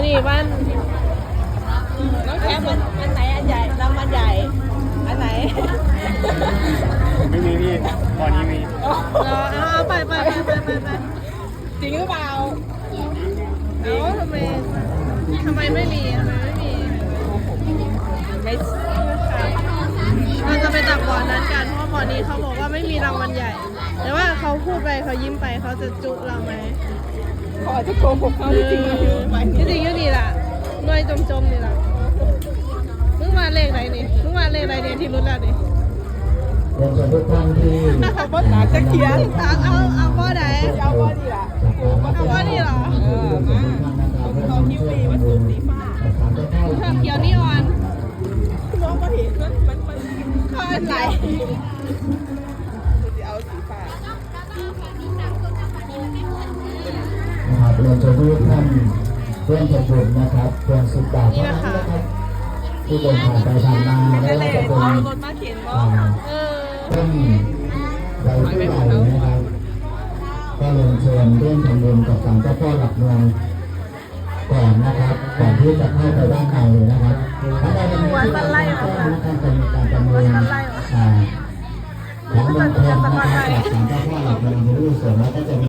นี่วันน้องแคปอันไหนอันใหญ่รางวัลใหญ่อันไหนไม่มีพี่ตอนนี้มีเอาไปจริงหรือเปล่าเอาทำไมไม่มีไม่เราจะไปตักบ่อนั้นกันเพราะบ่อนี้เขาบอกว่าไม่มีรางวัลใหญ่แต่ว่าเขาพูดไปเขายิ้มไปเขาจะจุเราไหมเขาอาจจะโกหกเขาจริงๆที่จริงอยู่นี่ล่ะหน่วยจมนี่ล่ะเพิ่งมาเลขไหนนี่ที่รุ่นแล้วนี่เรียนเชิญทุกท่านที่เขาบ่ตาจะเขียนเอาบ่ไหนเอาบ่ดีล่ะเอาบ่นี่เหรอเขาคิ้วดีมันสูงสีฟ้าชอบเขียวนี่อ่อนมองมาเห็นมันข้อไหนจะเอาสีฟ้านะครับเรียนเชิญทุกท่านเพื่อนชมนะครับเพื่อนสุดดาวนี่นะครับที่เดินผ่านไปผ่านมาไม่ว่าจะเป็นรถมาเขียนเพื่อนเราผู้ใหญ่นะครับก็เรียนเชิญเรื่องทำบุญกับศาลเจ้าพ่อหลักเมืองก่อนนะครับก่อนที่จะเข้าไปด้านในนะครับถ้าได้เป็นที่ตั้งนะครับจะมีการประเมินของมงคลนะครับจากศาลเจ้าพ่อหลักเมืองที่ส่วนแล้วก็จะมี